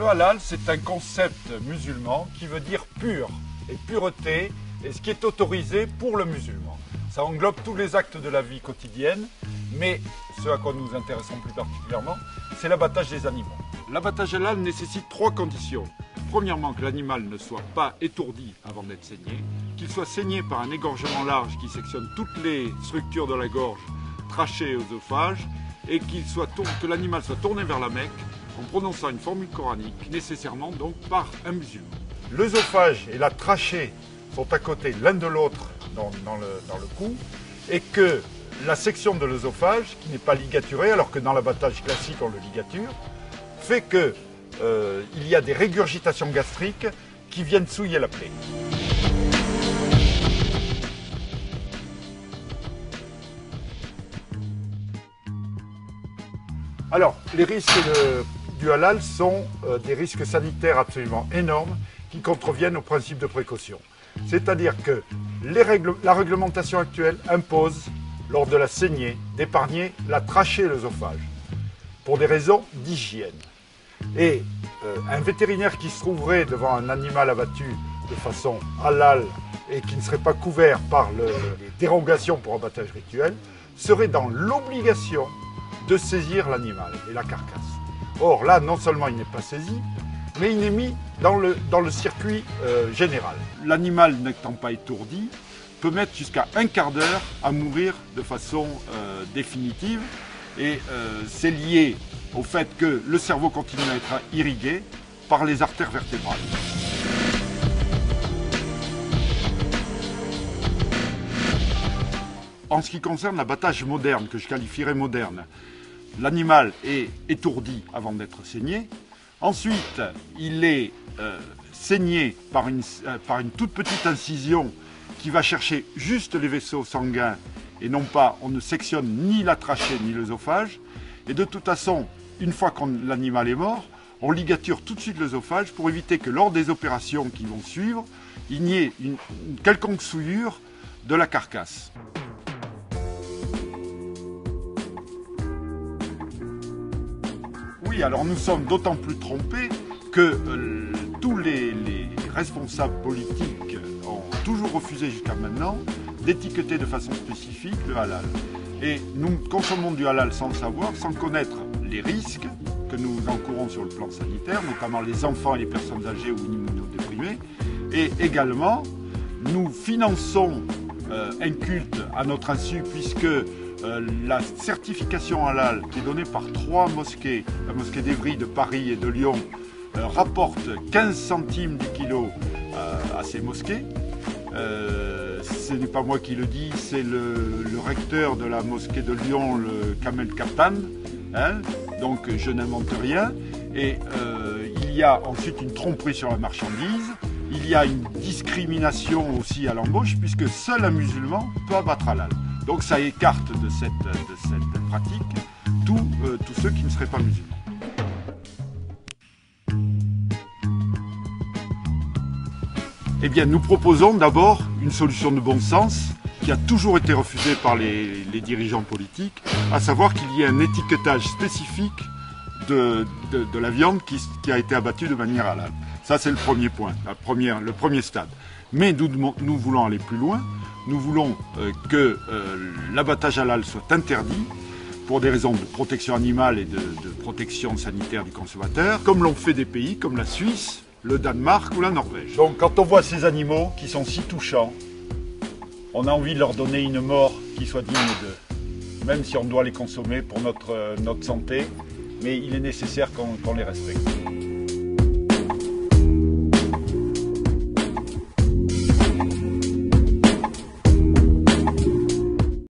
Le halal, c'est un concept musulman qui veut dire pur et pureté, et ce qui est autorisé pour le musulman. Ça englobe tous les actes de la vie quotidienne, mais ce à quoi nous nous intéressons plus particulièrement, c'est l'abattage des animaux. L'abattage halal nécessite 3 conditions. Premièrement, que l'animal ne soit pas étourdi avant d'être saigné, qu'il soit saigné par un égorgement large qui sectionne toutes les structures de la gorge, trachée et œsophage, et que l'animal soit tourné vers la Mecque en prononçant une formule coranique, nécessairement donc par un musulman. L'œsophage et la trachée sont à côté l'un de l'autre dans le cou, et que la section de l'œsophage, qui n'est pas ligaturée, alors que dans l'abattage classique on le ligature, fait que il y a des régurgitations gastriques qui viennent souiller la plaie. Alors, les risques du halal sont des risques sanitaires absolument énormes qui contreviennent au principe de précaution. C'est-à-dire que la réglementation actuelle impose, lors de la saignée, d'épargner la trachée et l'œsophage, pour des raisons d'hygiène. Et un vétérinaire qui se trouverait devant un animal abattu de façon halal et qui ne serait pas couvert par les dérogations pour abattage rituel serait dans l'obligation de saisir l'animal et la carcasse. Or là, non seulement il n'est pas saisi, mais il est mis dans le circuit général. L'animal n'étant pas étourdi peut mettre jusqu'à un quart d'heure à mourir de façon définitive, et c'est lié au fait que le cerveau continue à être irrigué par les artères vertébrales. En ce qui concerne l'abattage moderne, que je qualifierais moderne, l'animal est étourdi avant d'être saigné. Ensuite, il est saigné par une toute petite incision qui va chercher juste les vaisseaux sanguins, et non pas, on ne sectionne ni la trachée ni l'œsophage. Et de toute façon, une fois que l'animal est mort, on ligature tout de suite l'œsophage pour éviter que lors des opérations qui vont suivre, il n'y ait une quelconque souillure de la carcasse. Oui, alors nous sommes d'autant plus trompés que tous les responsables politiques ont toujours refusé jusqu'à maintenant d'étiqueter de façon spécifique le halal. Et nous consommons du halal sans le savoir, sans connaître les risques que nous encourons sur le plan sanitaire, notamment les enfants et les personnes âgées ou immunodéprimées. Et également, nous finançons un culte à notre insu, puisque la certification halal qui est donnée par 3 mosquées, la mosquée d'Evry, de Paris et de Lyon, rapporte 15 centimes du kilo à ces mosquées. Ce n'est pas moi qui le dis, c'est le recteur de la mosquée de Lyon, le Kamel Kaptan, hein, donc je n'invente rien. Et il y a ensuite une tromperie sur la marchandise, il y a une discrimination aussi à l'embauche, puisque seul un musulman peut abattre halal. Donc ça écarte de cette pratique tous ceux qui ne seraient pas musulmans. Eh bien, nous proposons d'abord une solution de bon sens qui a toujours été refusée par les dirigeants politiques, à savoir qu'il y ait un étiquetage spécifique de la viande qui a été abattue de manière halal. Ça, c'est le premier point, le premier stade. Mais nous voulons aller plus loin. Nous voulons que l'abattage halal soit interdit pour des raisons de protection animale et de protection sanitaire du consommateur, comme l'ont fait des pays comme la Suisse, le Danemark ou la Norvège. Donc quand on voit ces animaux qui sont si touchants, on a envie de leur donner une mort qui soit digne d'eux, même si on doit les consommer pour notre santé, mais il est nécessaire qu'on les respecte.